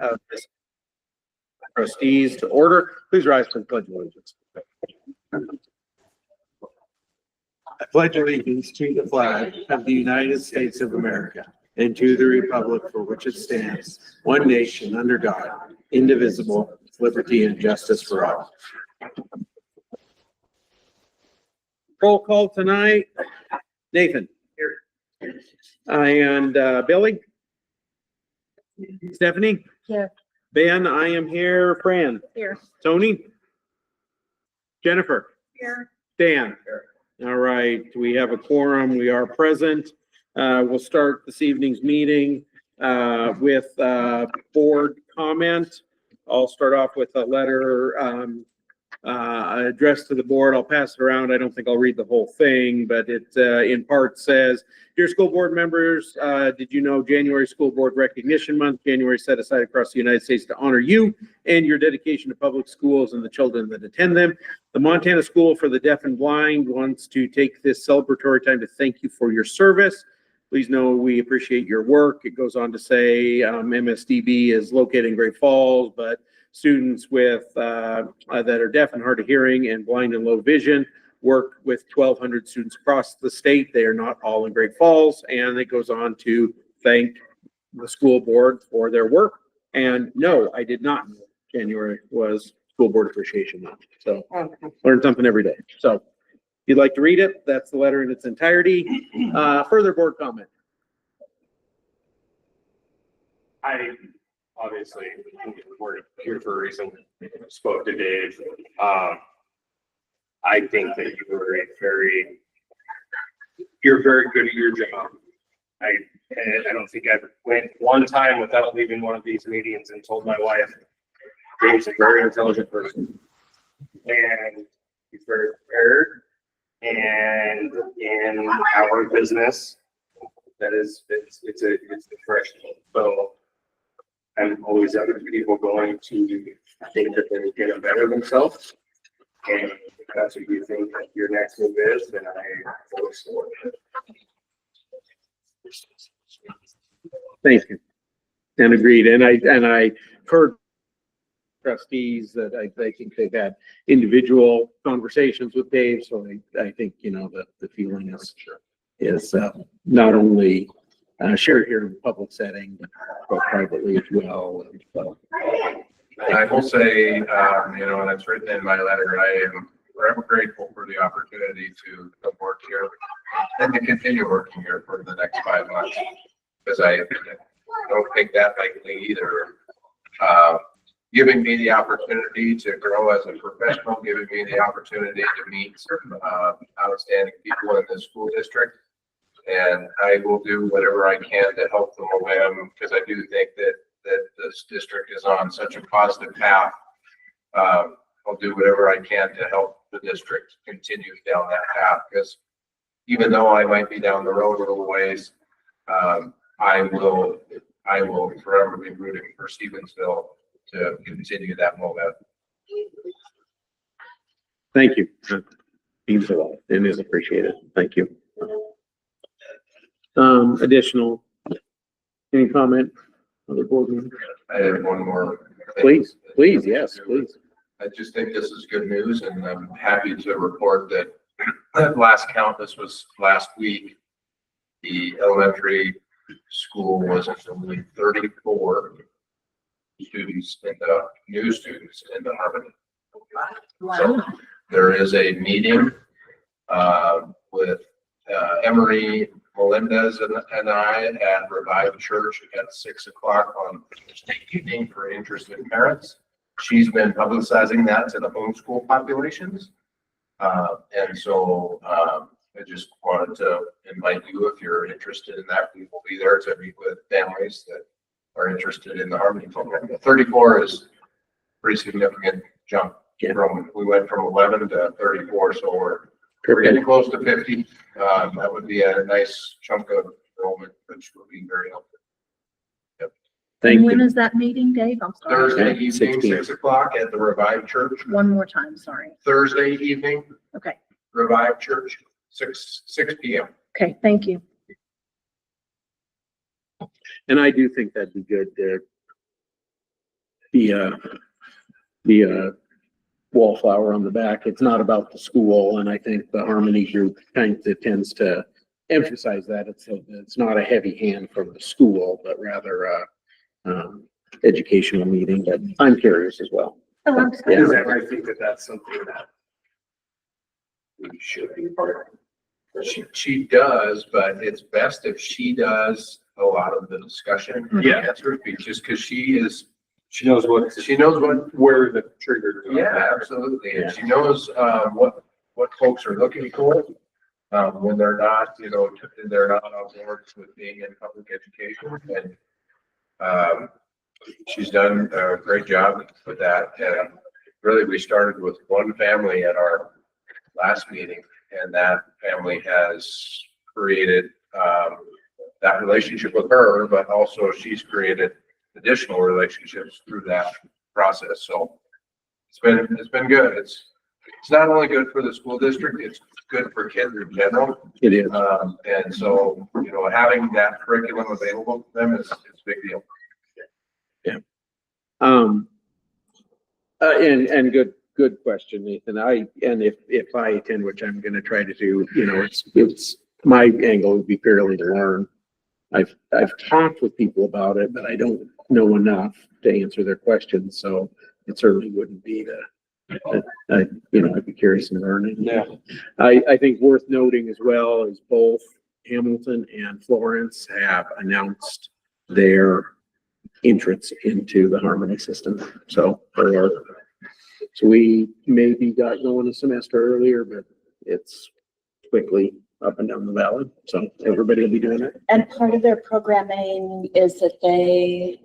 of this trustees to order. Please rise for the pledge of allegiance. I pledge allegiance to the flag of the United States of America and to the republic for which it stands, one nation under God, indivisible, with liberty and justice for all. Roll call tonight. Nathan. Here. And Billy. Stephanie. Here. Ben, I am here. Fran. Here. Tony. Jennifer. Here. Dan. Here. All right, we have a quorum. We are present. We'll start this evening's meeting with board comment. I'll start off with a letter addressed to the board. I'll pass it around. I don't think I'll read the whole thing, but it in part says, "Dear school board members, did you know January School Board Recognition Month, January set aside across the United States to honor you and your dedication to public schools and the children that attend them. The Montana School for the Deaf and Blind wants to take this celebratory time to thank you for your service. Please know we appreciate your work." It goes on to say MSDB is located in Great Falls, but students with that are deaf and hard of hearing and blind and low vision work with 1,200 students across the state. They are not all in Great Falls. And it goes on to thank the school board for their work. And no, I did not know January was School Board Appreciation Month. So learn something every day. So if you'd like to read it, that's the letter in its entirety. Further board comment. I obviously, we're here for a reason. Spoke to Dave. I think that you're very good at your job. I don't think I've went one time without leaving one of these meetings and told my wife, Dave's a very intelligent person. And he's very prepared. And in our business, it's a threshold. So I'm always other people going to think that they're getting better themselves. And if that's what you think that your next move is, then I fully support it. Thank you. And agreed. And I heard trustees that I think they've had individual conversations with Dave. So I think, you know, the feeling is not only shared here in the public setting, but privately as well. And so. I will say, you know, and it's written in my letter, I am forever grateful for the opportunity to work here and to continue working here for the next 5 months, because I don't take that lightly either. Giving me the opportunity to grow as a professional, giving me the opportunity to meet some outstanding people in this school district. And I will do whatever I can to help the momentum, because I do think that this district is on such a positive path. I'll do whatever I can to help the district continue down that path, because even though I might be down the road a little ways, I will forever be rooting for Stevensville to continue that momentum. Thank you. Means a lot. It is appreciated. Thank you. Additional, any comment? Other board members? I have one more thing. Please, yes, please. I just think this is good news, and I'm happy to report that at last count, this was last week, the elementary school was only 34 students in the new students in the Harmony. So there is a meeting with Emery Melendez and I at Revive Church at 6 o'clock on Thursday evening for interested parents. She's been publicizing that to the homeschool populations. And so I just wanted to invite you, if you're interested in that. We will be there to meet with families that are interested in the Harmony program. The 34 is pretty significant jump. Yeah. We went from 11 to 34, so we're getting close to 50. That would be a nice chunk of enrollment, which would be very helpful. Yep. Thank When you. is that meeting, Dave? I'm sorry. Thursday Okay, evening, 16. 6 o'clock at the Revive Church. One more time, sorry. Thursday evening, Okay, Revive Church, 6 p.m. okay, thank you. And I do think that'd be good to the wallflower on the back. It's not about the school, and I think the Harmony group kind of tends to emphasize that. It's not a heavy hand from the school, but rather educational meeting, but I'm curious as well. Oh, I'm Yeah. Because I think that that's something that we should be part of. She does, but it's best if she does a lot of the discussion. Yeah. Answers, just because she knows what, Where the trigger. yeah, absolutely. Yeah. And she knows, what folks are looking for. When they're not, they're not on board with being in public education, and, she's done a great job with that. And really, we started with one family at our last meeting, and that family has created, that relationship with her, but also she's created additional relationships through that process. So it's been good. It's not only good for the school district, it's good for kids in general. It is. And so, having that curriculum available to them is a big deal. And good question, Nathan. If I attend, which I'm gonna try to do, it's my angle would be fairly to learn. I've talked with people about it, but I don't know enough to answer their questions, so it certainly wouldn't be I'd be curious in learning. Yeah. I think worth noting as well is both Hamilton and Florence have announced their entrance into the Harmony system. So we maybe got going a semester earlier, but it's quickly up and down the valley. So everybody will be doing it. And part of their programming is that they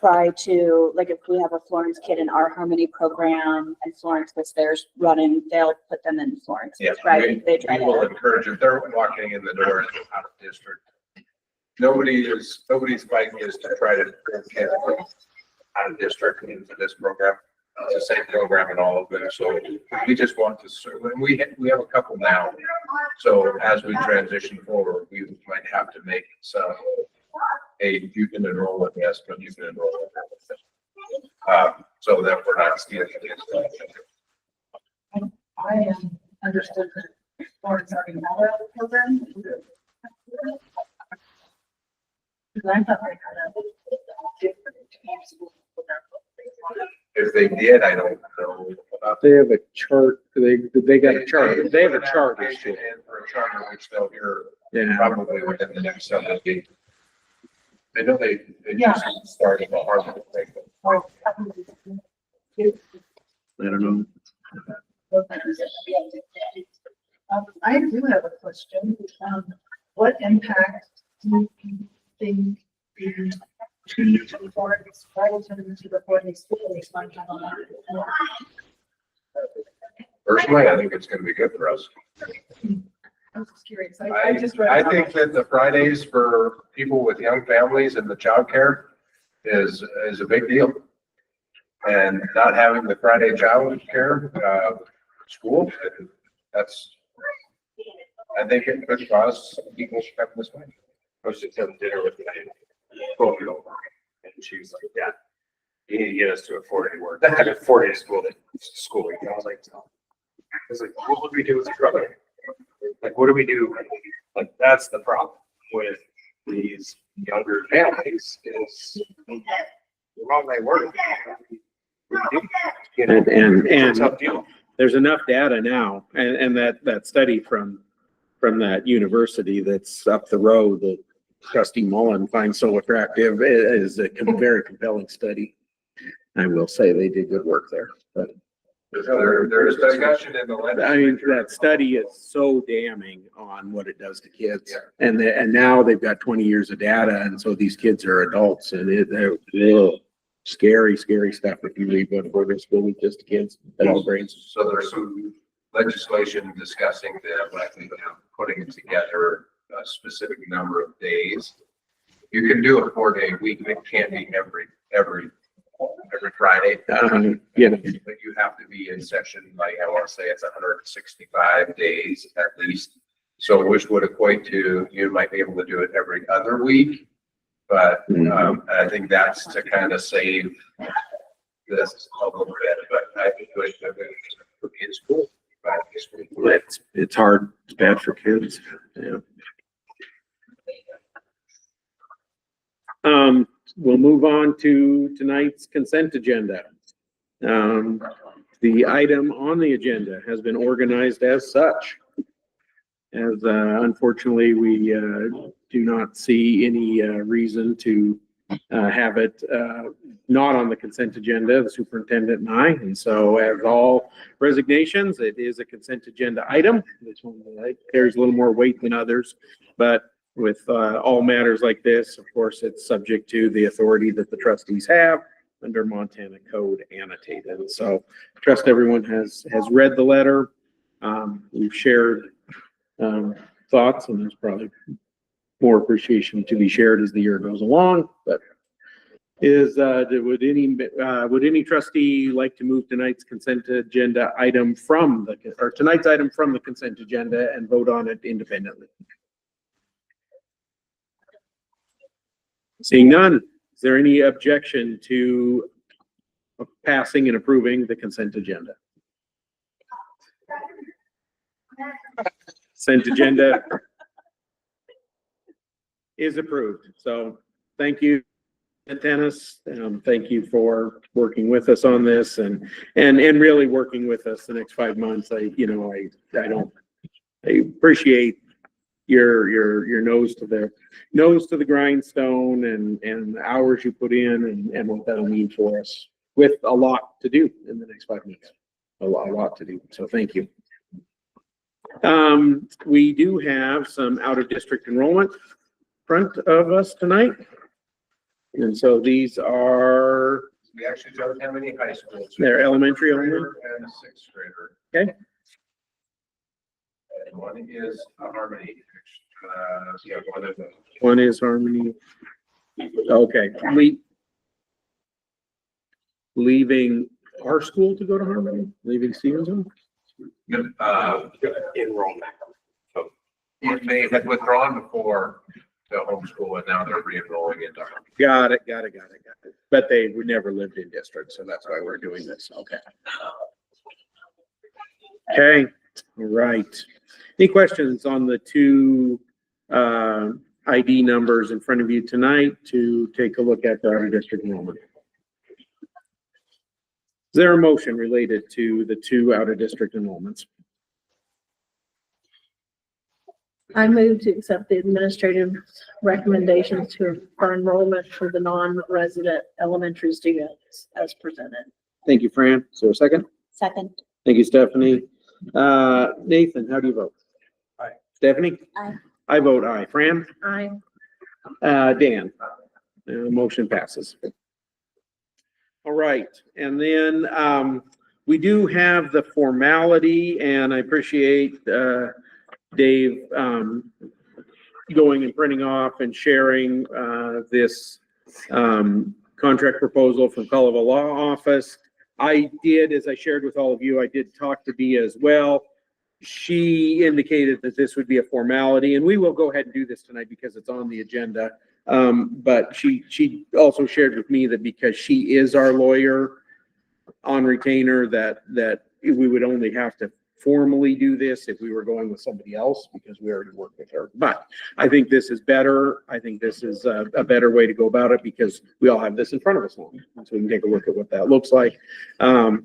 try to, like, if we have a Florence kid in our Harmony program and Florence was theirs running, they'll put them in Florence, Yeah, right? They try we will to. encourage if they're walking in the door out of district. Nobody's fight is to try to bring kids from out of district into this program. It's the same program in all of them. So we just want to serve, and we have a couple now. So as we transition forward, we might have to make some, hey, you can enroll with us, but you can enroll with us. So that we're not stealing kids. I understood that Florence already had a program. Because I thought they had a different If they did, I don't know. They have a chart. They got a chart. They have a chart. Application in for a charter, which they'll hear Yeah. probably within the next 7 days. I know they Yeah. just started a hard thing. I don't know. I do have a question. What impact do you think the change for this Carrollton to the boarding school is going to have on that? Personally, I think it's gonna be good for us. I was just curious. I just read. I think that the Fridays for people with young families and the childcare is a big deal. And not having the Friday childcare, school, I think it could cause people to come this way. I was just having dinner with my 12-year-old, and she was like, "Yeah, you need to get us to a 4-day work, a 4-day school week." And I was like, what would we do with the brother? Like, what do we do? Like, that's the problem with these younger families is the wrong way work. You know, And it's a tough deal. there's enough data now, and that study from that university that's up the road that Trustee Mullen finds so attractive is a very compelling study. I will say they did good work there, but There's discussion in the I mean, legislature. that study is so damning on what it does to kids. Yeah. And now they've got 20 years of data, and so these kids are adults, and they're scary stuff if you read what boarding school with just kids at all grades. So there's some legislation discussing the likelihood of putting together a specific number of days. You can do a 4-day week, it can't be every Friday. Yeah, But you have to be in session, like, I want to say it's 165 days at least. So which would equate to, you might be able to do it every other week. But, I think that's to kind of save this a little bit, but I think it's cool. It's hard. It's bad for kids. Yeah. We'll move on to tonight's consent agenda. The item on the agenda has been organized as such. As unfortunately, we do not see any reason to have it not on the consent agenda, the superintendent and I. And so as all resignations, it is a consent agenda item. This one carries a little more weight than others, but with all matters like this, of course, it's subject to the authority that the trustees have under Montana Code annotated. So trust everyone has read the letter. We've shared thoughts, and there's probably more appreciation to be shared as the year goes along, but would any trustee like to move tonight's consent agenda item from tonight's item from the consent agenda and vote on it independently? Seeing none, is there any objection to passing and approving the consent agenda? Consent agenda is approved. So thank you, Dennis. Thank you for working with us on this and really working with us the next 5 months. I appreciate your nose to the grindstone and the hours you put in and what that'll mean for us with a lot to do in the next 5 months. A lot to do. So thank you. We do have some out-of-district enrollment in front of us tonight. And so these are, We actually don't have any high schools. they're elementary only. And sixth grader. Okay. And one is Harmony. Yeah, one of them. One is Harmony. Okay, leaving our school to go to Harmony, leaving Stevenson? Enrollment. They had withdrawn before the homeschool and now they're re-enrolling into Harmony. Got it. But they would never lived in district, so that's why we're doing this. Okay. Okay, all right. Any questions on the two ID numbers in front of you tonight to take a look at the out-of-district enrollment? Is there a motion related to the two out-of-district enrollments? I move to accept the administrative recommendations for enrollment for the non-resident elementary students as presented. Thank you, Fran. Is there a second? Second. Thank you, Stephanie. Nathan, how do you vote? Aye. Stephanie? Aye. I vote aye. Fran? Aye. Dan? Motion passes. All right, and then we do have the formality, and I appreciate Dave going and printing off and sharing this contract proposal from Culliva Law Office. I did, as I shared with all of you, I did talk to Bea as well. She indicated that this would be a formality, and we will go ahead and do this tonight because it's on the agenda. But she also shared with me that because she is our lawyer on retainer, that we would only have to formally do this if we were going with somebody else because we already work with her. But I think this is better. I think this is a better way to go about it because we all have this in front of us now. So we can take a look at what that looks like. I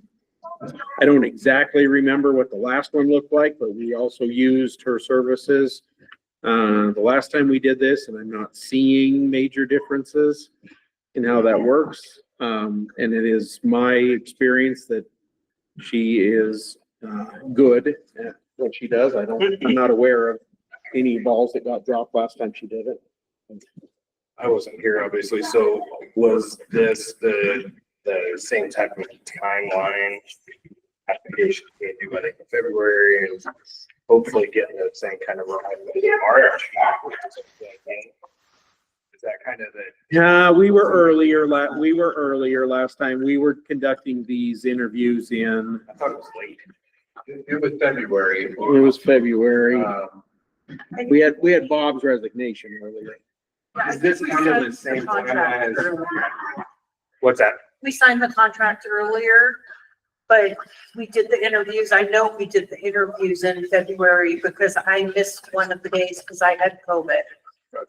don't exactly remember what the last one looked like, but we also used her services the last time we did this, and I'm not seeing major differences in how that works. And it is my experience that she is good at what she does. I'm not aware of any balls that got dropped last time she did it. I wasn't here, obviously, so was this the same type of timeline? Application came due, I think, in February, and hopefully getting the same kind of ride in March. Is that kind of the? Yeah, we were earlier last time. We were conducting these interviews in, I thought it was late. It was February. it was February. Um, We had Bob's resignation earlier. Is this kind of the same time as? What's that? we signed the contract earlier, but we did the interviews. I know we did the interviews in February because I missed one of the days because I had COVID.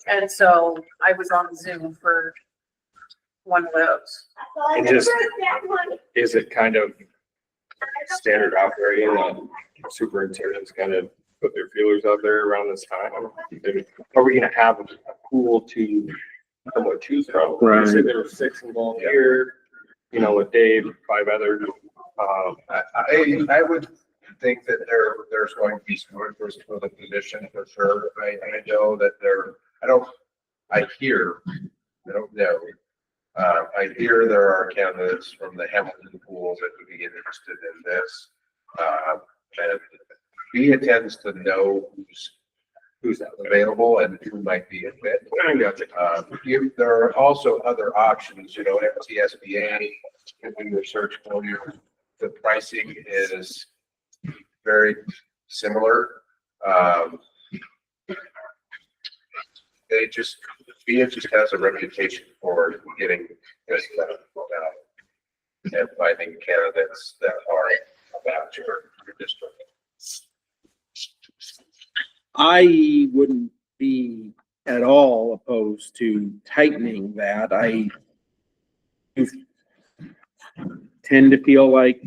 And so I was on Zoom for one of those. And just, is it kind of standard operating that superintendents kind of put their feelers out there around this time? Are we gonna have a pool to somewhat choose from? Right. You said there were 6 involved here, you know, with Dave, 5 others. I would think that there's going to be some interest for the position for sure. I know that I don't know. I hear there are candidates from the Hamilton pool that would be interested in this. And Bea tends to know who's available and who might be a fit. There are also other options, you know, FTSBA, in your search for you. The pricing is very similar. Bea just has a reputation for getting this done, and finding candidates that are about your district. I wouldn't be at all opposed to tightening that. I tend to feel like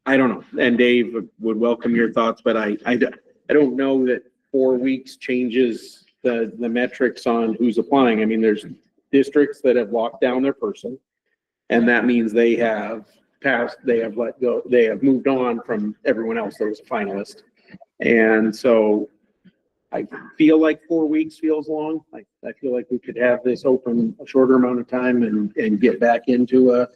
I don't know, and Dave would welcome your thoughts, but I don't know that 4 weeks changes the metrics on who's applying. I mean, there's districts that have locked down their person, and that means they have passed, they have let go, they have moved on from everyone else that was a finalist. And so I feel like 4 weeks feels long. I feel like we could have this open a shorter amount of time and get back into a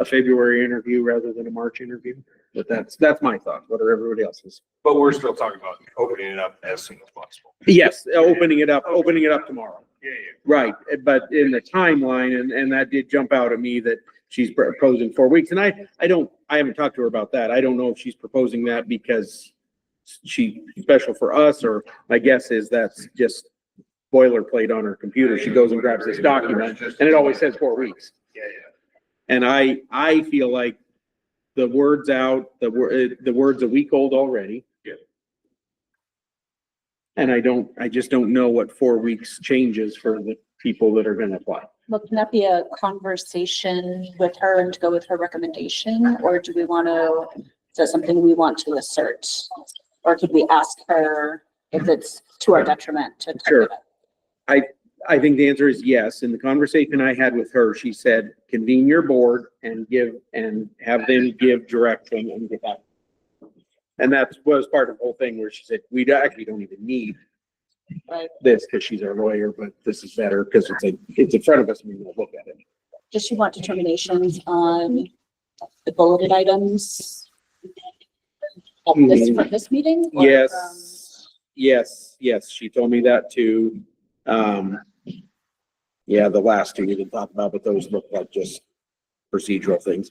February interview rather than a March interview. But that's my thought. What are everybody else's? But we're still talking about opening it up as soon as possible. Yes, opening it up tomorrow. Yeah. Right, but in the timeline, and that did jump out at me that she's proposing 4 weeks. And I haven't talked to her about that. I don't know if she's proposing that because she's special for us, or my guess is that's just boilerplate on her computer. She goes and grabs this document and it always says 4 weeks. Yeah. And I feel like the word's out, the word's a week old already. Yeah. And I just don't know what 4 weeks changes for the people that are gonna apply. Well, can that be a conversation with her and to go with her recommendation? Or do we want to, is that something we want to assert? Or could we ask her if it's to our detriment to? Sure. I think the answer is yes. In the conversation I had with her, she said, convene your board and have them give direction and get back. And that was part of the whole thing where she said, we actually don't even need Right. this because she's our lawyer, but this is better because it's in front of us and we will look at it. Does she want determinations on the bulleted items? For this meeting? or Yes, she told me that too. Yeah, the last two we didn't talk about, but those look like just procedural things.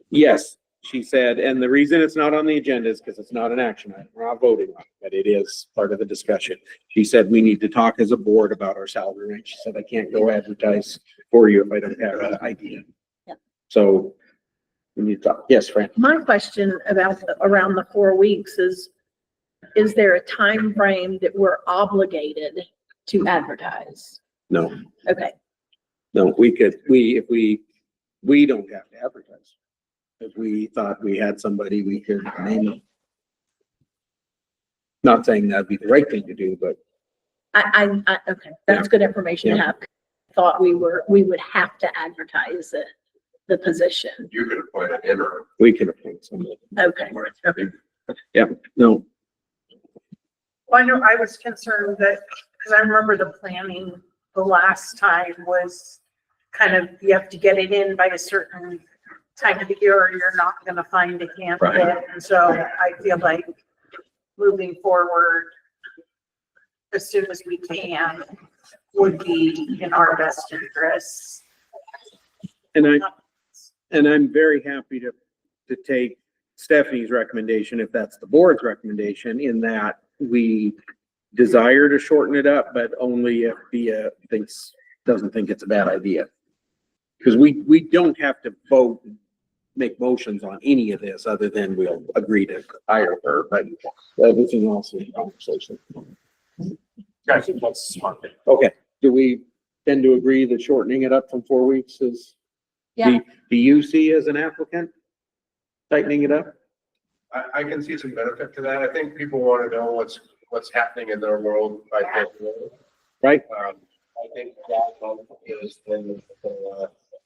Yes, she said, and the reason it's not on the agenda is because it's not an action item. We're not voting on it, but it is part of the discussion. She said, we need to talk as a board about our salary range. She said, I can't go advertise for you if I don't have an idea. Yeah. So we need to talk. Yes, Fran? My question about around the 4 weeks is there a time frame that we're obligated to advertise? No, Okay, no, if we don't have to advertise. If we thought we had somebody, we could name them. Not saying that'd be the right thing to do, but okay, that's good information to have. Thought we would have to advertise the position. You could appoint an interim. we could appoint somebody. Okay, Yeah, no, Well, I know I was concerned that, because I remember the planning the last time was kind of, you have to get it in by a certain time of the year or you're not gonna find a candidate. And so I feel like moving forward as soon as we can would be in our best interests. and I'm very happy to take Stephanie's recommendation, if that's the board's recommendation, in that we desire to shorten it up, but only if Bea doesn't think it's a bad idea. Because we don't have to vote, make motions on any of this other than we'll agree to hire her, but everything else is conversation. I think that's smart. Okay, do we tend to agree that shortening it up from 4 weeks is? Yeah. Do you see as an applicant tightening it up? I can see some benefit to that. I think people want to know what's happening in their world by February. Right? I think that is,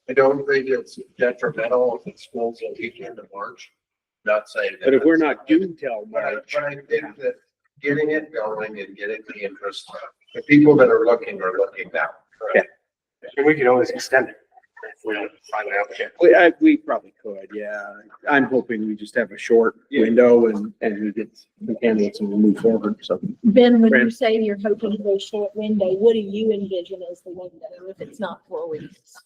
I don't think it's detrimental if schools are weekend in March. Not saying. But if we're not due till But I March, think that getting it going and getting the interest, the people that are looking now. Okay. And we could always extend it if we don't find an applicant. we probably could, yeah. I'm hoping we just have a short window and we get some candidates and we'll move forward, so. Ben, when you Fran? say you're hoping for a short window, what do you envision as the window if it's not 4 weeks?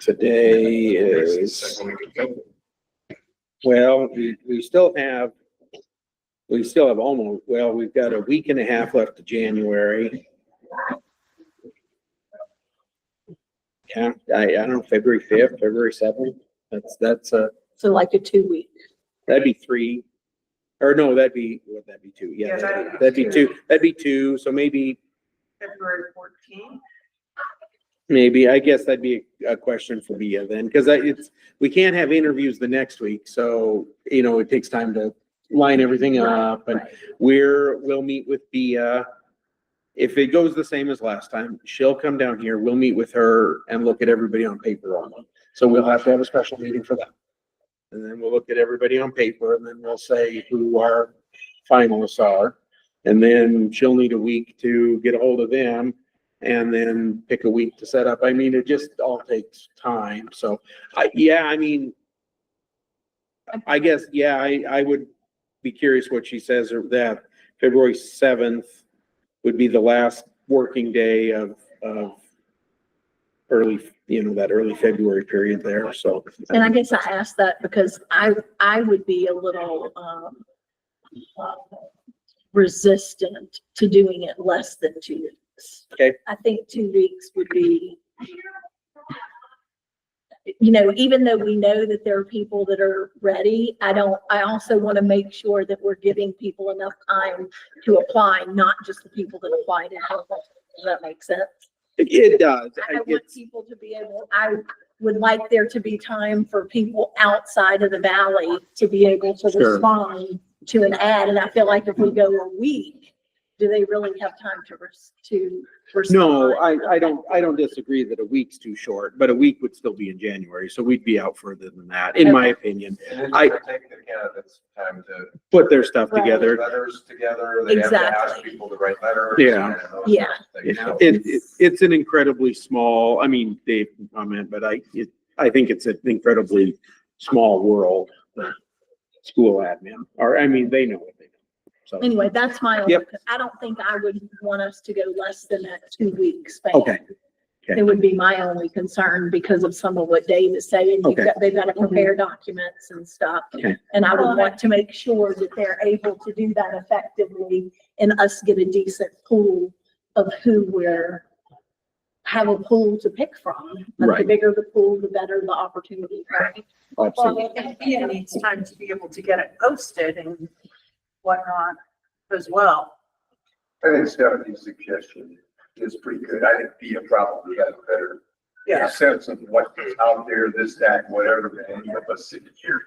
Today is, well, we still have almost, well, we've got a week and a half left of January. Yeah, I don't know, February 5th, February 7th, So like a 2 week. that'd be 3. Or no, would that be 2? Yeah, Yeah, that'd be 2. That'd be 2, so maybe, February 14th. maybe, I guess that'd be a question for Bia then, because we can't have interviews the next week, so, it takes time to line everything up, and we'll meet with Bia. If it goes the same as last time, she'll come down here, we'll meet with her and look at everybody on paper only. So we'll have to have a special meeting for that. And then we'll look at everybody on paper, and then we'll say who our finalists are. And then she'll need a week to get a hold of them and then pick a week to set up. I mean, it just all takes time. So I guess, I would be curious what she says, or that February 7th would be the last working day of early, that early February period there, so. And I guess I asked that because I would be a little, resistant to doing it less than 2 weeks. Okay. I think 2 weeks would be, even though we know that there are people that are ready, I also want to make sure that we're giving people enough time to apply, not just the people that applied in. Does that make sense? It does. I want people to be able, I would like there to be time for people outside of the valley to be able to Sure. respond to an ad. And I feel like if we go a week, do they really have time to respond? No, I don't disagree that a week's too short, but a week would still be in January, so we'd be out further than that, in my opinion. And it's gonna take the candidates time to Put their stuff Right. put together. letters together. They have to ask Exactly. people to write letters. Yeah. and those Yeah. sorts of things. So- It's an incredibly small, I mean, Dave can comment, but I think it's an incredibly small world, school admin, or, I mean, they know what they do. So, Anyway, that's my, only Yep. I don't think I would want us to go less than that 2 weeks. okay, It would be my only concern because of some of what Dave is saying. Okay. They've got to prepare documents and stuff. Okay. And I would want to make sure that they're able to do that effectively and us get a decent pool of who have a pool to pick from. But the Right. bigger the pool, the better the opportunity, right? absolutely. And Bia needs time to be able to get it posted and whatnot as well. I think Stephanie's suggestion is pretty good. I think Pia probably has a better sense of what's out there, this, that, whatever, and any of us sitting here.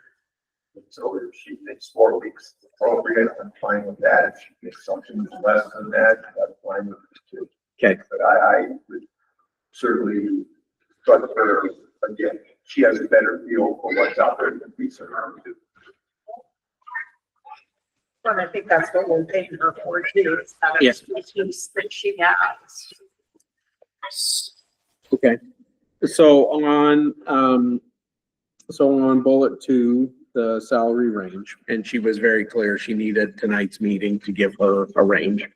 So if she thinks 4 weeks appropriate, I'm fine with that. If she thinks something less than that, I'm fine with it too. Okay. But I would certainly, but for, again, she has a better feel for what's out there than we certainly do. And I think that's what we're paying her for too, is that Yeah. expertise that she has. Okay, so on bullet 2, the salary range, and she was very clear, she needed tonight's meeting to give her a range.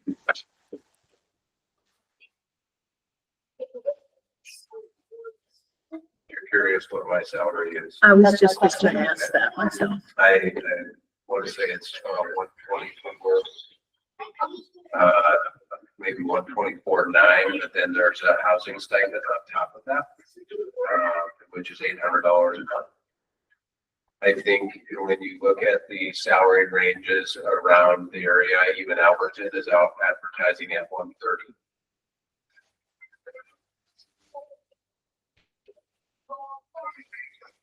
You're curious what my salary is. I was just going to ask that myself. I want to say it's 120. maybe 124,900, but then there's a housing stipend on top of that, which is $800 a month. I think when you look at the salary ranges around the area, even Alberton is out advertising at 130.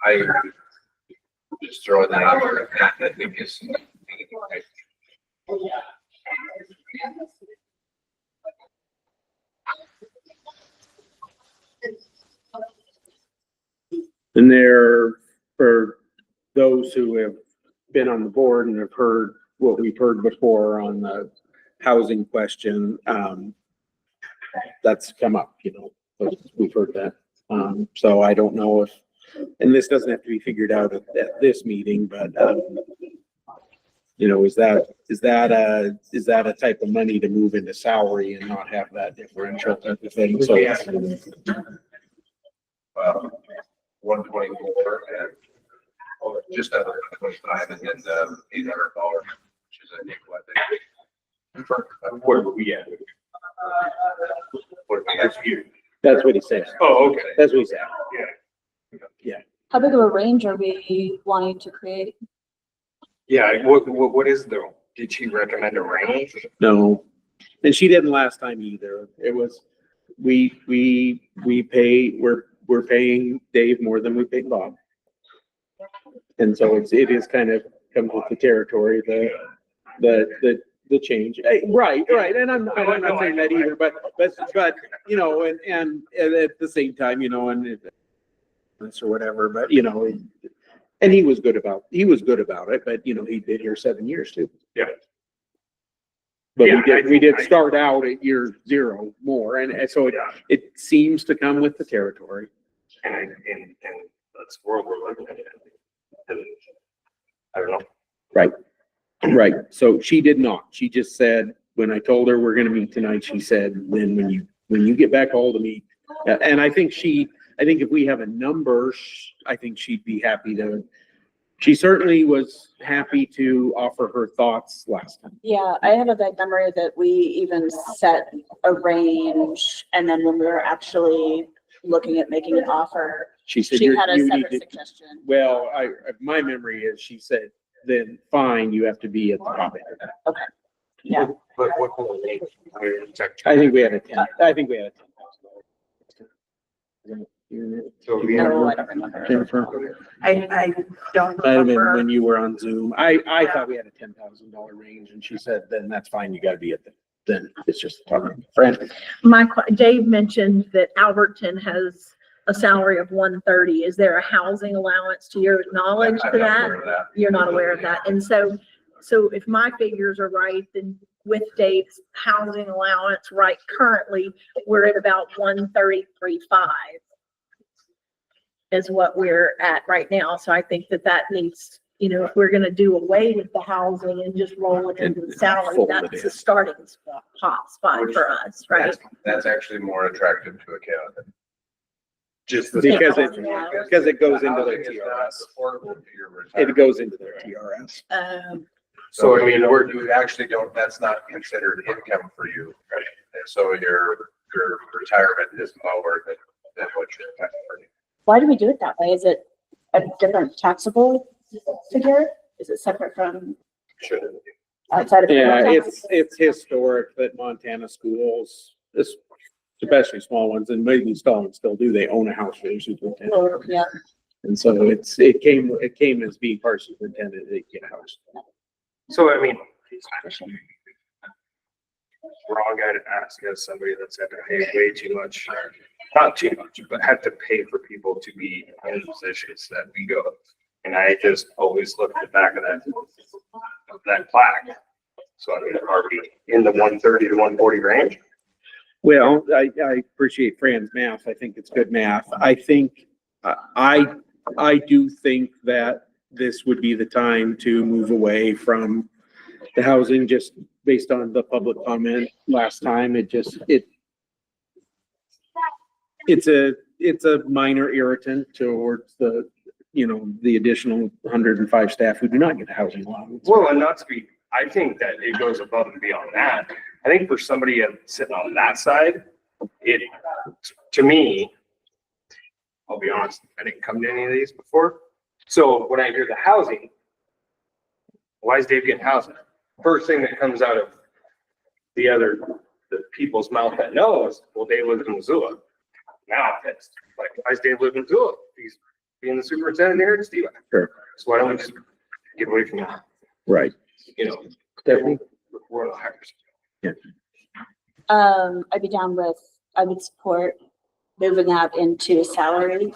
I just throwing that out there. That I think is. And there, for those who have been on the board and have heard what we've heard before on the housing question, that's come up, we've heard that. So I don't know if, and this doesn't have to be figured out at this meeting, but, is that a type of money to move into salary and not have that differential type of thing? So, Well, 124 and just under 125 and then $800, which is I think what they. What are we at? What that's you? that's what he said. Oh, okay. That's what he said. How big of a range are we wanting to create? Yeah, what is did she recommend a range? No, and she didn't last time either. It was, we're paying Dave more than we paid Bob. And so it is kind of comes with the territory, the change. Right. And I'm not saying that either, but, and at the same time, and this or whatever, but, and he was good about it, but, he'd been here 7 years too. Yeah. But Yeah, we did start out at year 0 more, and so it seems to come with the territory. And that's where we're looking at it. I don't know. Right. So she did not. She just said, when I told her we're gonna meet tonight, she said, then when you get back all to me. And I think if we have a number, I think she'd be happy to, she certainly was happy to offer her thoughts last time. Yeah, I have a vague memory that we even set a range, and then when we were actually looking at making an offer, She said, she had a you need separate to, suggestion. well, my memory is, she said, then fine, you have to be at the top end. Yeah. But what kind of range? I think we had a $10,000. So we No, I have, don't remember. Jennifer, I don't might have been remember. when you were on Zoom. I thought we had a $10,000 range, and she said, then that's fine, you gotta be at then it's just the top end. Fran? Dave mentioned that Alberton has a salary of 130. Is there a housing allowance to your knowledge I'm to not that? aware of that. You're not aware of that. And so if my figures are right, then with Dave's housing allowance right currently, we're at about 133.5 is what we're at right now. So I think that needs, if we're gonna do away with the housing and just roll it into the salary, Fold it that's in. a starting spot for us, right? That's actually more attractive to a candidate. just the. Because it goes into Housing their is not TRS. affordable to your It retirement. goes into their TRS. So I mean, you actually don't, that's not considered income for you, right? And so your retirement is lower than what you're taxing. Why do we do it that way? Is it a different taxable figure? Is it separate from outside of? Yeah, federal tax? it's historic that Montana schools, especially small ones, and maybe Stallings still do, they own a house for their superintendent. Or, yeah, And so it came as being part superintendent, they get a house. So I mean, wrong guy to ask as somebody that's had to pay way too much, not too much, but had to pay for people to be in positions that we go. And I just always look at the back of that plaque. So I mean, are we in the 130 to 140 range? Well, I appreciate Fran's math. I think it's good math. I think, I do think that this would be the time to move away from the housing, just based on the public comment last time. It's a minor irritant towards the additional 105 staff who do not get a housing allowance. Well, and not to be, I think that it goes above and beyond that. I think for somebody sitting on that side, to me, I'll be honest, I didn't come to any of these before. So when I hear the housing, why is Dave getting housing? First thing that comes out of the people's mouth that knows, well, Dave lives in Missoula. Now I'm pissed. Like, why is Dave live in Missoula? He's being the superintendent here at Steve. Sure. So why don't we just get away from that? Right. Definitely. We're on the hires. I'd be down with, I would support moving that into a salary.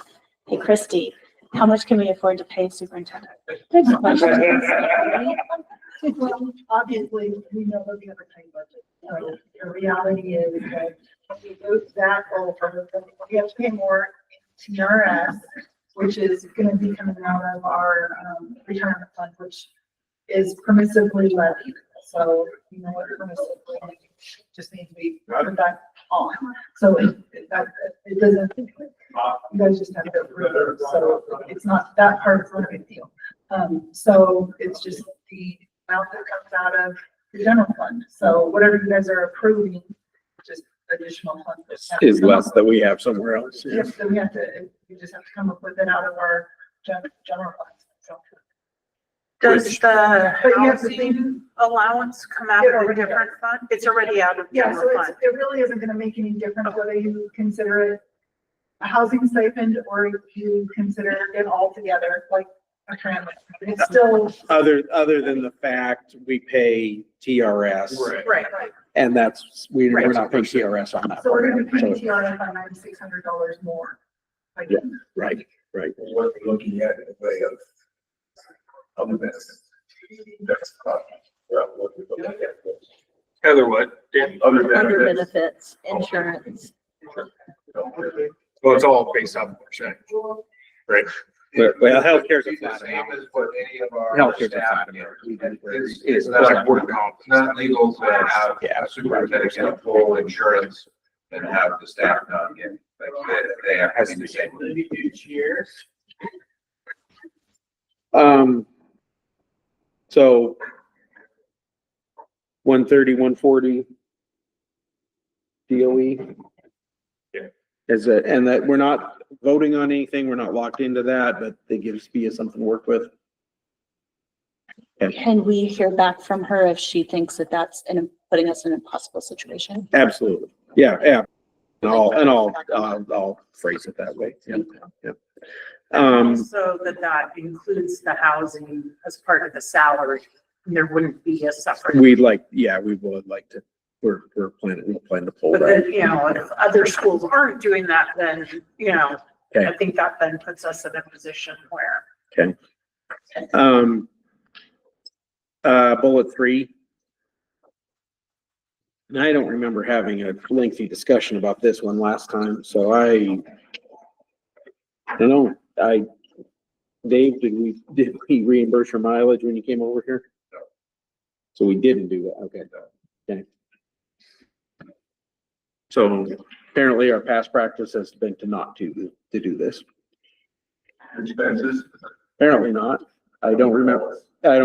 Hey, Christy, how much can we afford to pay superintendent? Good question. Well, obviously, we know that we have a tight budget. So the reality is that if we move that over, we have to pay more in TRS, which is going to be coming out of our retirement fund, which is permissively levied. So, you know what permissively just needs to be put back on. So it doesn't, you guys just have to approve it. So it's not, that part's not a big deal. So it's just the amount that comes out of the general fund. So whatever you guys are approving, just additional funds. Is less that we have somewhere else. Yeah. Yes, so we just have to come up with it out of our general funds. So. Does the But you have to think- housing allowance come out of a different fund? It's already out of Yeah, so general fund. it really isn't gonna make any difference whether you consider it a housing stipend or you consider it all together, like a transit. It's still, Other than the fact we pay TRS. Right. And that's, we're Right. not paying TRS on that. so we're gonna part. be paying So- TRF on $9,600 more. Like, Yeah. Right, right. What we're looking at in the way of other benefits. That's, well, what we're looking at. Heather, what? Dan? Other Under benefits. benefits, insurance. Well, it's all based off of percentage, right? Well, healthcare's a Be the flat same amount. as what any of our Healthcare's a staff flat get. amount. It's not, it's not legal to have Yeah. a superintendent get full insurance and have the staff not get, like, they have to be the same. So 130, 140 DOE. Yeah. Is it, and that we're not voting on anything, we're not locked into that, but they give Spia something to work with. Can we hear back from her if she thinks that that's putting us in an impossible situation? Absolutely. Yeah, yeah. And I'll phrase it that way. Yeah, yeah. So that includes the housing as part of the salary. There wouldn't be a separate. We would like to, we're planning to pull But that. then, you know, if other schools aren't doing that, then, you know, Okay. I think that then puts us in a position where. Bullet 3. And I don't remember having a lengthy discussion about this one last time, so I don't know, Dave, did we reimburse your mileage when you came over here? No. So we didn't do that, okay. Okay. So apparently our past practice has been to not to do this. Expenses. Apparently not. I don't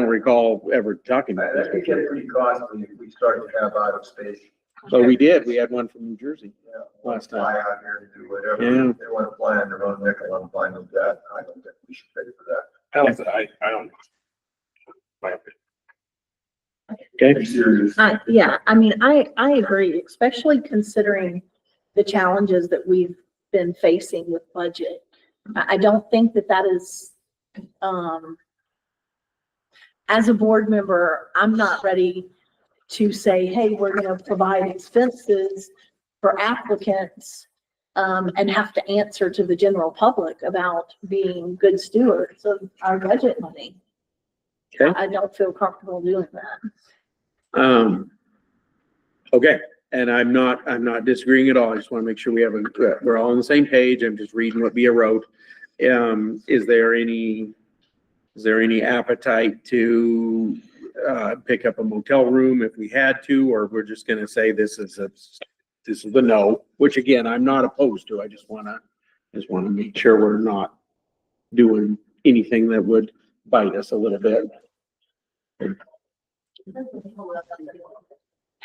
recall ever talking about That could that. get pretty costly if we start to have out of state. But we did, we had one from New Jersey. Last time. Fly out here and do whatever. Yeah. They want to fly on their own nickel, I'm fine with that. I don't think we should pay for that. I don't. My opinion. Okay, I'm serious. Yeah, I mean, I agree, especially considering the challenges that we've been facing with budget. I don't think that is, as a board member, I'm not ready to say, hey, we're gonna provide expenses for applicants, and have to answer to the general public about being good stewards of our budget money. Okay. I don't feel comfortable doing that. okay, and I'm not disagreeing at all, I just want to make sure we're all on the same page, I'm just reading what Bia wrote. Is there any appetite to, pick up a motel room if we had to, or we're just gonna say this is the no, which again, I'm not opposed to, I just wanna make sure we're not doing anything that would bite us a little bit.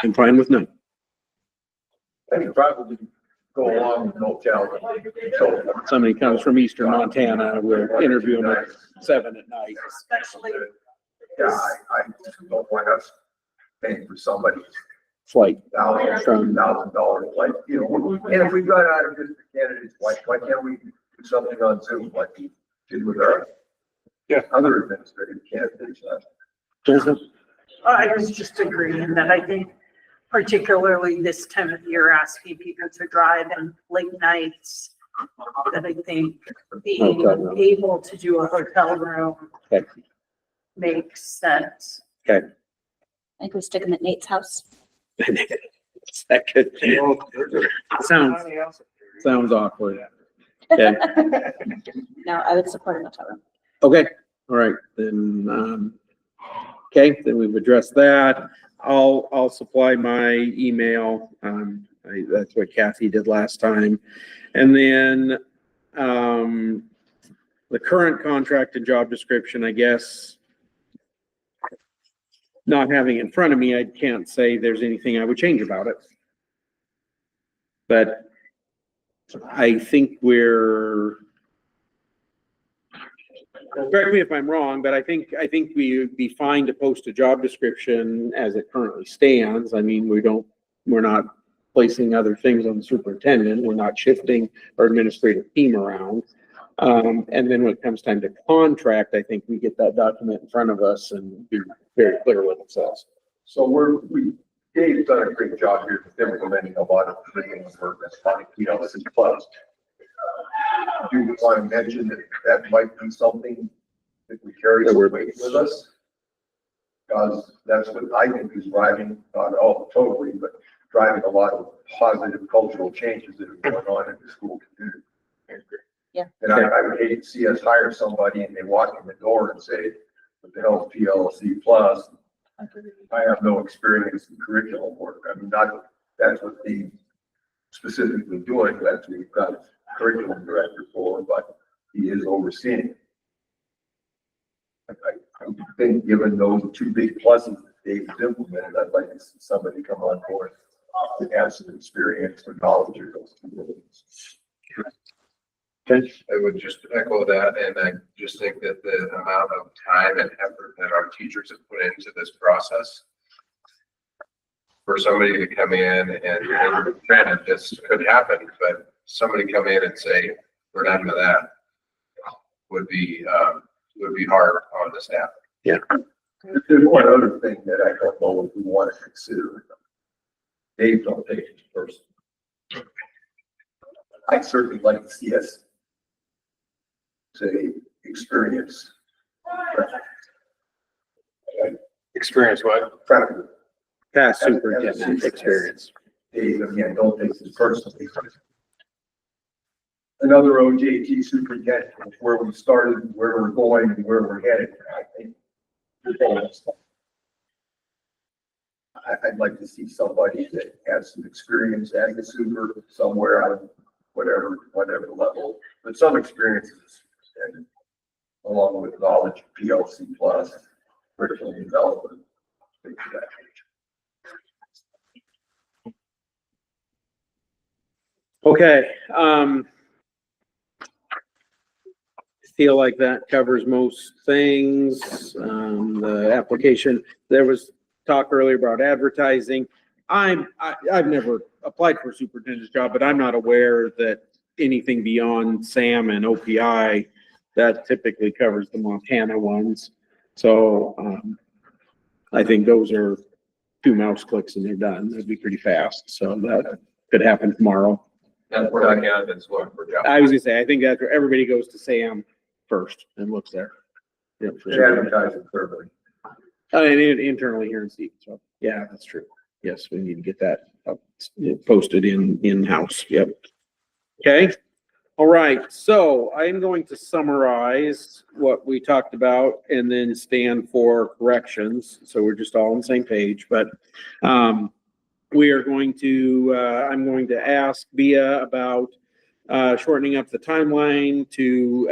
I'm fine with none. I could probably go along with motel. Somebody comes from eastern Montana, we'll interview them at 7 at night. Especially, Yeah, I don't want us paying for somebody's Flight. $1,000, like, you know, and if we've got out of district candidates, why can't we do something on Zoom like we did with our other administrative candidates? I was just agreeing that I think particularly this time of year, asking people to drive in late nights, that I think being Hotel room. able to do a hotel room Okay. makes sense. I think we stick them at Nate's house. Second. Sounds awkward. Okay, No, I would support a motel room. okay, all right, then, okay, then we've addressed that. I'll supply my email. That's what Kathy did last time. And then, the current contract and job description, I guess, not having it in front of me, I can't say there's anything I would change about it. But I think correct me if I'm wrong, but I think we would be fine to post a job description as it currently stands. I mean, we're not placing other things on the superintendent. We're not shifting our administrative team around. And then when it comes time to contract, I think we get that document in front of us and be very clear what it says. So Dave's done a great job here with implementing a lot of curriculum work that's funny, you know, this is plus. Do you want to mention that might be something that we carry That we're- with us? Because that's what I think is driving, not all totally, but driving a lot of positive cultural changes that are going on in the school community. Yeah. And I would hate to see us hire somebody and they walk in the door and say, what the hell is PLC plus? I have no experience in curriculum work. I mean, that's what the specifically doing, that's what we've got a curriculum director for, but he is overseeing. I think given those two big pluses that Dave's implemented, I'd like to see somebody come on board that has some experience or knowledge of those two things. I would just echo that, and I just think that the amount of time and effort that our teachers have put into this process for somebody to come in and granted, this could happen, but somebody come in and say, we're done with that, would be hard on the staff. There's one other thing that I don't know if we want to consider. Dave don't take it personally. I'd certainly like to see us say experience. Experience what? Preferably. Past superintendent experience. Dave, again, don't take this personally. Another OJT superintendent, where we started, where we're going, and where we're headed, I think. I'd like to see somebody that has some experience as a super somewhere on whatever level, but some experience as a superintendent, along with knowledge, PLC plus, curriculum development, things of that nature. Okay, feel like that covers most things. The application, there was talk earlier about advertising. I've never applied for a superintendent's job, but I'm not aware that anything beyond SAM and OPI, that typically covers the Montana ones. So, I think those are 2 mouse clicks and they're done. That'd be pretty fast. So that could happen tomorrow. And we're not candidates looking for jobs. I was gonna say, I think that's where everybody goes to SAM first and looks there. Yeah, for sure. Advertising thoroughly. And internally here in Stevens, so, yeah, that's true. Yes, we need to get that up, posted in-house, yep. Okay, all right, so I'm going to summarize what we talked about and then stand for corrections, so we're just all on the same page, but, we are going to, I'm going to ask Bia about, shortening up the timeline to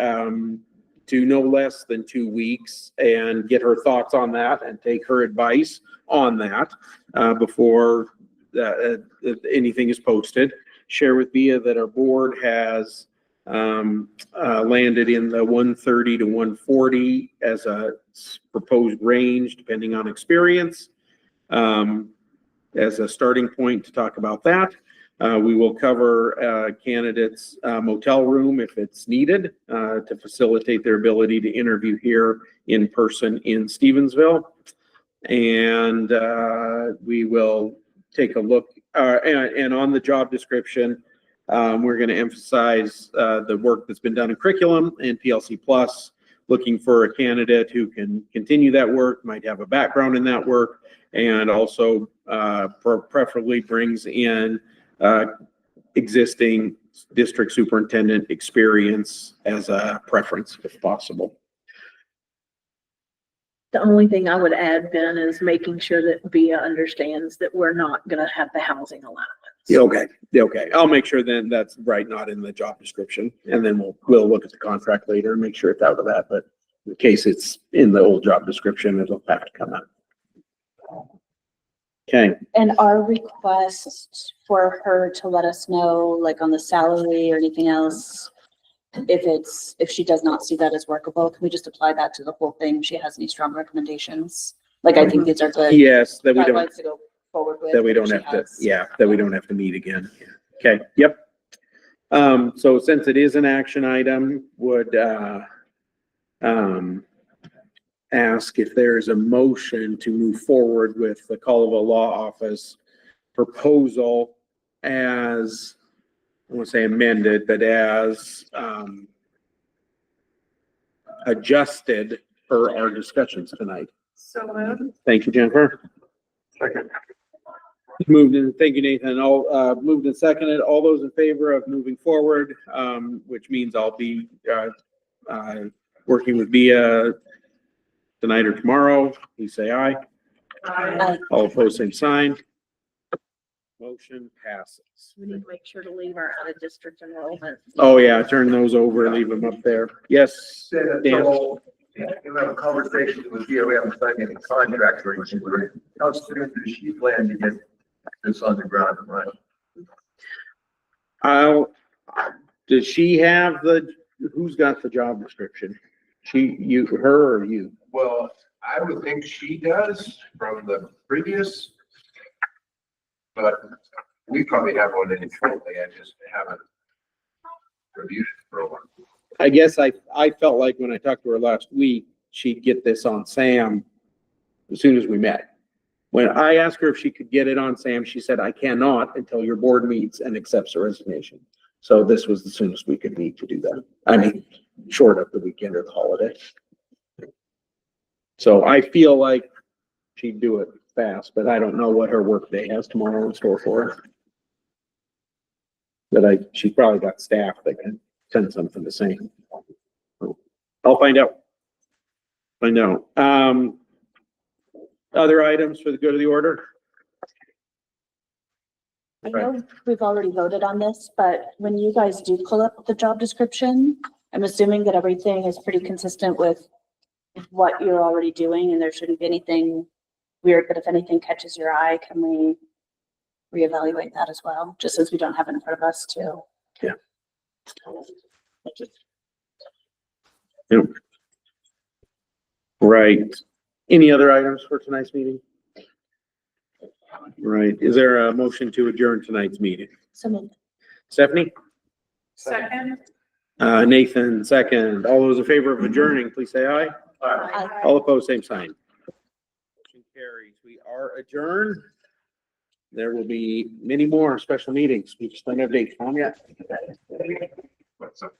to no less than 2 weeks and get her thoughts on that and take her advice on that before anything is posted. Share with Bia that our board has landed in the 130 to 140 as a proposed range, depending on experience, as a starting point to talk about that. We will cover candidates' motel room if it's needed to facilitate their ability to interview here in person in Stevensville. And we will take a look, and on the job description, we're going to emphasize the work that's been done in curriculum and PLC Plus, looking for a candidate who can continue that work, might have a background in that work, and also preferably brings in existing district superintendent experience as a preference if possible. The only thing I would add, Ben, is making sure that Bia understands that we're not gonna have the housing allowance. Okay, okay. I'll make sure then that's right, not in the job description. And then we'll look at the contract later and make sure it's out of that. But in case it's in the old job description, it'll have to come out. Okay, And our request for her to let us know, like on the salary or anything else, if she does not see that as workable, can we just apply that to the whole thing? If she has any strong recommendations? Like, I think these are good yes, that we don't, guidelines to go forward with. that we if don't she have to, has. yeah, that we don't have to meet again. Okay, yep. So since it is an action item, would, ask if there's a motion to move forward with the Colville Law Office proposal as, I won't say amended, but as, adjusted for our discussions tonight. So moved. Thank you, Jennifer. Second. Moved in, thank you, Nathan. All, moved and seconded. All those in favor of moving forward, which means I'll be, working with Bia tonight or tomorrow, please say aye. Aye. All opposed, same sign. Motion passes. We need to make sure to leave our out-of-district enrollment. Oh, yeah, turn those over, leave them up there. Yes, Dan. So, you have a conversation with you, we haven't signed any contracts or anything, but how soon does she plan to get this on the ground and running? Does she have who's got the job description? You, her or you? Well, I would think she does from the previous, but we probably have one internally. I just haven't reviewed it for a while. I guess I felt like when I talked to her last week, she'd get this on Sam as soon as we met. When I asked her if she could get it on Sam, she said, I cannot until your board meets and accepts her resignation. So this was the soonest we could meet to do that. I mean, short of the weekend or the holiday. So I feel like she'd do it fast, but I don't know what her work day has tomorrow in store for her. But she's probably got staff that can send something to say. I'll find out. Other items for the good of the order? I know we've already voted on this, but when you guys do pull up the job description, I'm assuming that everything is pretty consistent with what you're already doing and there shouldn't be anything weird, but if anything catches your eye, can we reevaluate that as well? Just since we don't have it in front of us too. Yeah. Yep. Right. Any other items for tonight's meeting? Right. Is there a motion to adjourn tonight's meeting? So Stephanie? Second. Nathan, second. All those in favor of adjourning, please say aye. Aye. All opposed, same sign. Motion carries. We are adjourned. There will be many more special meetings. We just don't have dates on yet. What's up?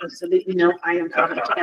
So that you know, I am talking to him.